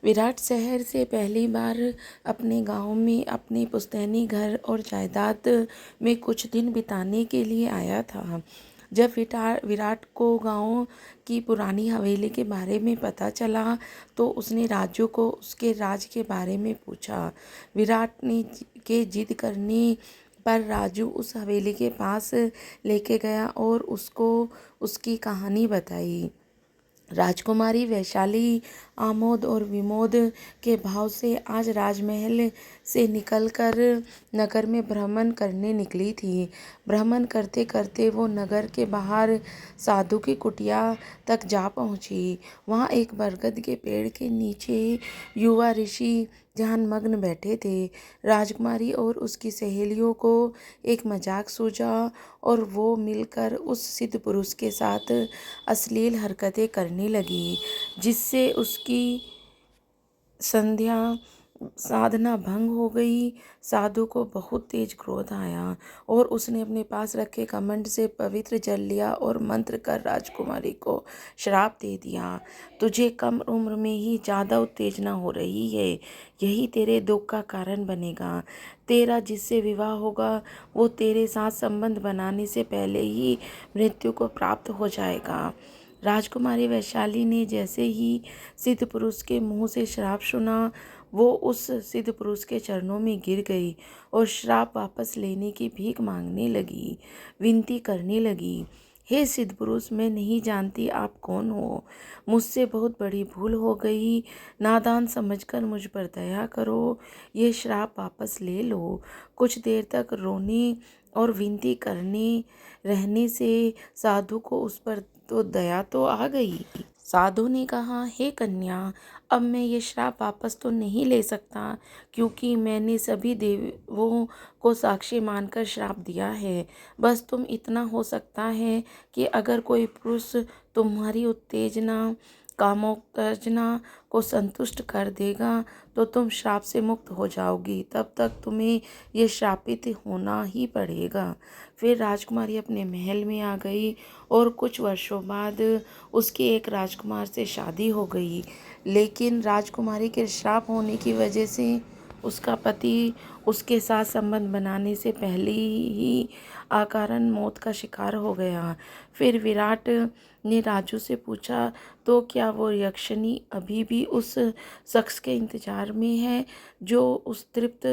विराट शहर से पहली बार अपने गांव में अपने पुश्तैनी घर और जायदाद में कुछ दिन बिताने के लिए आया था। जब विराट को गांव की पुरानी हवेली के बारे में पता चला तो उसने राजू को उसके राज के बारे में पूछा। विराट ने के जिद करने पर राजू उस हवेली के पास लेके गया और उसको उसकी कहानी बताई। राजकुमारी वैशाली आमोद और विमोद के भाव से आज राजमहल से निकलकर नगर में भ्रमण करने निकली थी। भ्रमण करते करते वो नगर के बाहर साधु की कुटिया तक जा पहुंची। वहां एक बरगद के पेड़ के नीचे युवा ऋषि ध्यानमग्न बैठे थे। राजकुमारी और उसकी सहेलियों को एक मजाक सूझा और वो मिलकर उस सिद्ध पुरुष के साथ अश्लील हरकतें करने लगी, जिससे उसकी संध्या साधना भंग हो गई। साधु को बहुत तेज क्रोध आया और उसने अपने पास रखे कमंड से पवित्र जल लिया और मंत्र कर राजकुमारी को श्राप दे दिया। तुझे कम उम्र में ही ज़्यादा उत्तेजना हो रही है, यही तेरे दुख का कारण बनेगा। तेरा जिससे विवाह होगा वो तेरे साथ संबंध बनाने से पहले ही मृत्यु को प्राप्त हो जाएगा। राजकुमारी वैशाली ने जैसे ही सिद्ध पुरुष के मुंह से श्राप सुना, वो उस सिद्ध पुरुष के चरणों में गिर गई और श्राप वापस लेने की भीख मांगने लगी, विनती करने लगी। हे सिद्ध पुरुष, मैं नहीं जानती आप कौन हो। मुझसे बहुत बड़ी भूल हो गई। नादान समझकर मुझ पर दया करो। ये श्राप वापस ले लो। कुछ देर तक रोने और विनती करने रहने से साधु को उस पर तो दया तो आ गई। साधु ने कहा, हे कन्या, अब मैं ये श्राप वापस तो नहीं ले सकता, क्योंकि मैंने सभी देवों को साक्षी मानकर श्राप दिया है। बस तुम इतना हो सकता है कि अगर कोई पुरुष तुम्हारी उत्तेजना कामोत्तेजना को संतुष्ट कर देगा तो तुम श्राप से मुक्त हो जाओगी। तब तक तुम्हें ये श्रापित होना ही पड़ेगा। फिर राजकुमारी अपने महल में आ गई और कुछ वर्षों बाद उसकी एक राजकुमार से शादी हो गई। लेकिन राजकुमारी के श्राप होने की वजह से उसका पति उसके साथ संबंध बनाने से पहले ही अकारण मौत का शिकार हो गया। फिर विराट ने राजू से पूछा, तो क्या वो यक्षिणी अभी भी उस शख्स के इंतजार में है जो उस तृप्त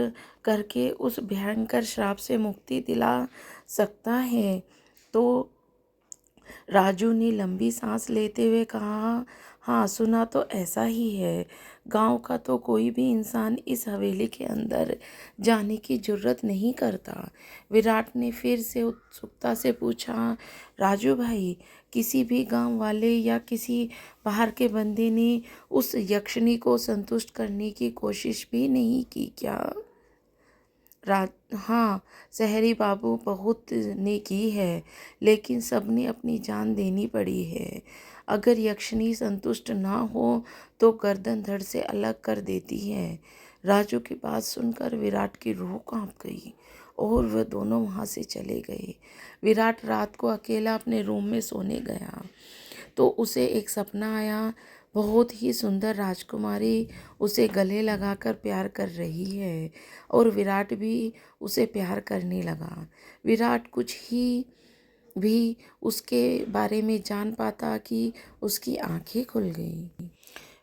करके उस भयंकर श्राप से मुक्ति दिला सकता है? तो राजू ने लंबी सांस लेते हुए कहा, हाँ, सुना तो ऐसा ही है। गांव का तो कोई भी इंसान इस हवेली के अंदर जाने की जुर्रत नहीं करता। विराट ने फिर से उत्सुकता से पूछा, राजू भाई, किसी भी गांव वाले या किसी बाहर के बंदे ने उस यक्षिणी को संतुष्ट करने की कोशिश भी नहीं की क्या? हाँ, शहरी बाबू बहुत ने की है, लेकिन सबने अपनी जान देनी पड़ी है। अगर यक्षिणी संतुष्ट ना हो तो गर्दन धड़ से अलग कर देती है। राजू की बात सुनकर विराट की रूह कांप गई और वह दोनों वहाँ से चले गए। विराट रात को अकेला अपने रूम में सोने गया तो उसे एक सपना आया। बहुत ही सुंदर राजकुमारी उसे गले लगाकर प्यार कर रही है और विराट भी उसे प्यार करने लगा। विराट कुछ ही भी उसके बारे में जान पाता कि उसकी आंखें खुल गई।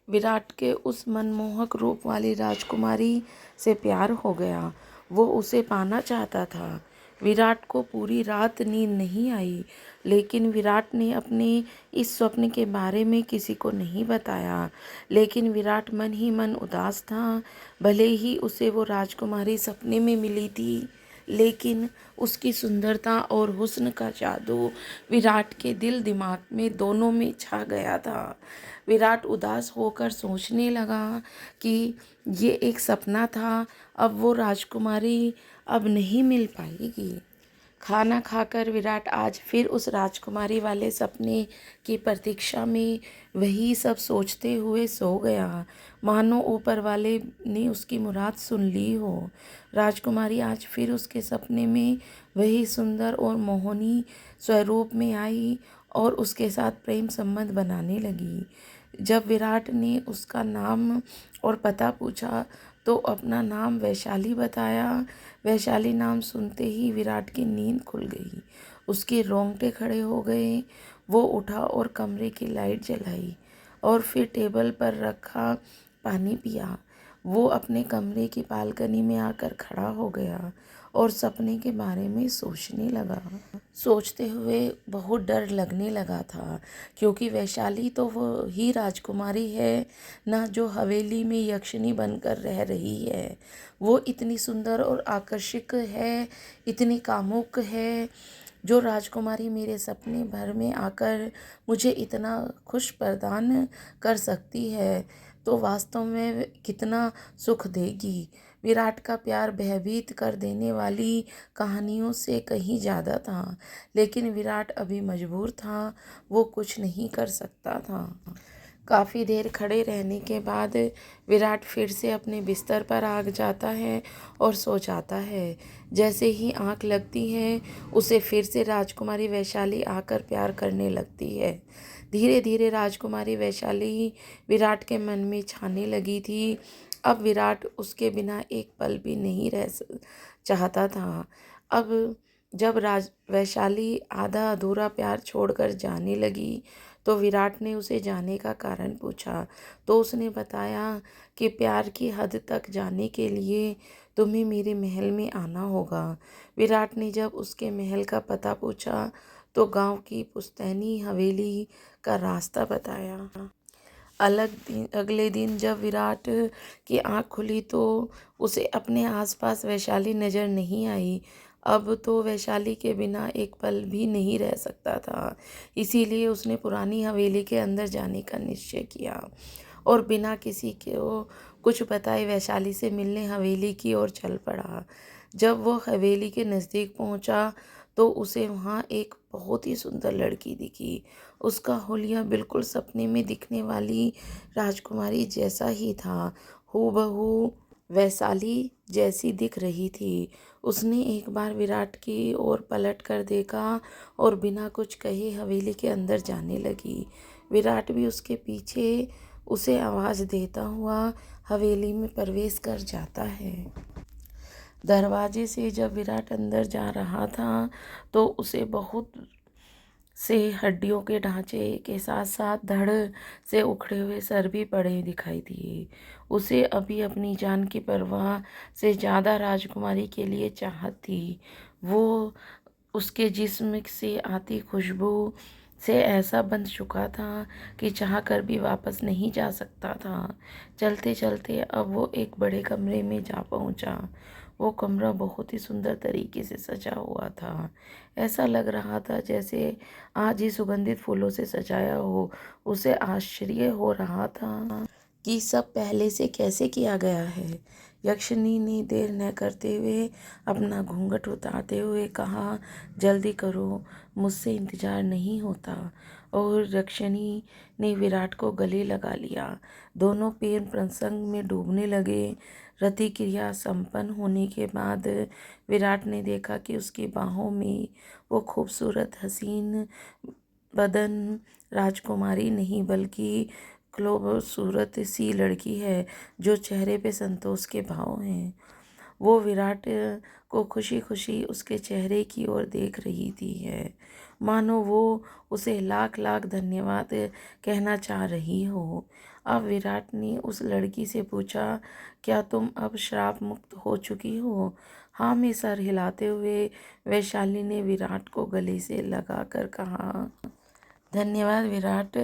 विराट के उस मनमोहक रूप वाली राजकुमारी से प्यार हो गया। वो उसे पाना चाहता था। विराट को पूरी रात नींद नहीं आई, लेकिन विराट ने अपने इस स्वप्न के बारे में किसी को नहीं बताया। लेकिन विराट मन ही मन उदास था। भले ही उसे वो राजकुमारी सपने में मिली थी, लेकिन उसकी सुंदरता और हुस्न का जादू विराट के दिल दिमाग में दोनों में छा गया था। विराट उदास होकर सोचने लगा कि ये एक सपना था, अब वो राजकुमारी अब नहीं मिल पाएगी। खाना खाकर विराट आज फिर उस राजकुमारी वाले सपने की प्रतीक्षा में वही सब सोचते हुए सो गया, मानो ऊपर वाले ने उसकी मुराद सुन ली हो। राजकुमारी आज फिर उसके सपने में वही सुंदर और मोहनी स्वरूप में आई और उसके साथ प्रेम संबंध बनाने लगी। जब विराट ने उसका नाम और पता पूछा तो अपना नाम वैशाली बताया। वैशाली नाम सुनते ही विराट की नींद खुल गई, उसके रोंगटे खड़े हो गए। वो उठा और कमरे की लाइट जलाई और फिर टेबल पर रखा पानी पिया। वो अपने कमरे की बालकनी में आकर खड़ा हो गया और सपने के बारे में सोचने लगा। सोचते हुए बहुत डर लगने लगा था, क्योंकि वैशाली तो वो ही राजकुमारी है ना जो हवेली में यक्षिणी बनकर रह रही है। वो इतनी सुंदर और आकर्षक है, इतनी कामुक है। जो राजकुमारी मेरे सपने भर में आकर मुझे इतना खुश प्रदान कर सकती है तो वास्तव में कितना सुख देगी। विराट का प्यार भयभीत कर देने वाली कहानियों से कहीं ज़्यादा था, लेकिन विराट अभी मजबूर था, वो कुछ नहीं कर सकता था। काफ़ी देर खड़े रहने के बाद विराट फिर से अपने बिस्तर पर आ जाता है और सो जाता है। जैसे ही आंख लगती है उसे फिर से राजकुमारी वैशाली आकर प्यार करने लगती है। धीरे धीरे राजकुमारी वैशाली विराट के मन में छाने लगी थी। अब विराट उसके बिना एक पल भी नहीं चाहता था। अब जब वैशाली आधा अधूरा प्यार छोड़कर जाने लगी तो विराट ने उसे जाने का कारण पूछा, तो उसने बताया कि प्यार की हद तक जाने के लिए तुम्हें मेरे महल में आना होगा। विराट ने जब उसके महल का पता पूछा तो गांव की पुश्तैनी हवेली का रास्ता बताया। अगले दिन जब विराट की आंख खुली तो उसे अपने आसपास वैशाली नज़र नहीं आई। अब तो वैशाली के बिना एक पल भी नहीं रह सकता था, इसीलिए उसने पुरानी हवेली के अंदर जाने का निश्चय किया और बिना किसी को कुछ बताए वैशाली से मिलने हवेली की ओर चल पड़ा। जब वो हवेली के नज़दीक पहुंचा तो उसे वहाँ एक बहुत ही सुंदर लड़की दिखी। उसका हुलिया बिल्कुल सपने में दिखने वाली राजकुमारी जैसा ही था, हूबहू वैशाली जैसी दिख रही थी। उसने एक बार विराट की ओर पलट कर देखा और बिना कुछ कहे हवेली के अंदर जाने लगी। विराट भी उसके पीछे उसे आवाज़ देता हुआ हवेली में प्रवेश कर जाता है। दरवाजे से जब विराट अंदर जा रहा था तो उसे बहुत से हड्डियों के ढांचे के साथ साथ धड़ से उखड़े हुए सर भी पड़े दिखाई दिए। उसे अभी अपनी जान की परवाह से ज़्यादा राजकुमारी के लिए चाहत थी। वो उसके जिस्म से आती खुशबू से ऐसा बंध चुका था कि चाह कर भी वापस नहीं जा सकता था। चलते चलते अब वो एक बड़े कमरे में जा पहुंचा। वो कमरा बहुत ही सुंदर तरीके से सजा हुआ था। ऐसा लग रहा था जैसे आज ही सुगंधित फूलों से सजाया हो। उसे आश्चर्य हो रहा था कि सब पहले से कैसे किया गया है। यक्षिणी ने देर न करते हुए अपना घूंघट उतारते हुए कहा, जल्दी करो, मुझसे इंतजार नहीं होता। और यक्षिणी ने विराट को गले लगा लिया। दोनों प्रेम प्रसंग में डूबने लगे। रति क्रिया संपन्न होने के बाद विराट ने देखा कि उसकी बाहों में वो खूबसूरत हसीन बदन राजकुमारी नहीं बल्कि खूबसूरत सी लड़की है जो चेहरे पे संतोष के भाव हैं। वो विराट को खुशी खुशी उसके चेहरे की ओर देख रही थी है, मानो वो उसे लाख लाख धन्यवाद कहना चाह रही हो। अब विराट ने उस लड़की से पूछा, क्या तुम अब श्राप मुक्त हो चुकी हो? हाँ, में सर हिलाते हुए वैशाली ने विराट को गले से लगा कर कहा, धन्यवाद विराट,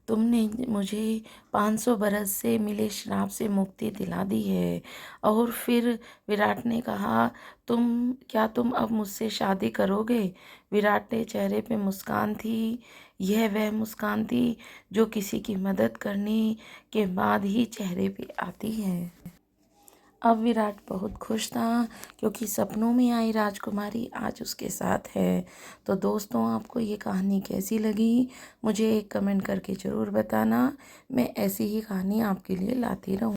तुमने मुझे 500 बरस से मिले श्राप से मुक्ति दिला दी है। और फिर विराट ने कहा, तुम अब मुझसे शादी करोगे? विराट के चेहरे पे मुस्कान थी। यह वह मुस्कान थी जो किसी की मदद करने के बाद ही चेहरे पे आती है। अब विराट बहुत खुश था क्योंकि सपनों में आई राजकुमारी आज उसके साथ है। तो दोस्तों, आपको ये कहानी कैसी लगी मुझे एक कमेंट करके ज़रूर बताना। मैं ऐसी ही कहानी आपके लिए लाती रहूँ।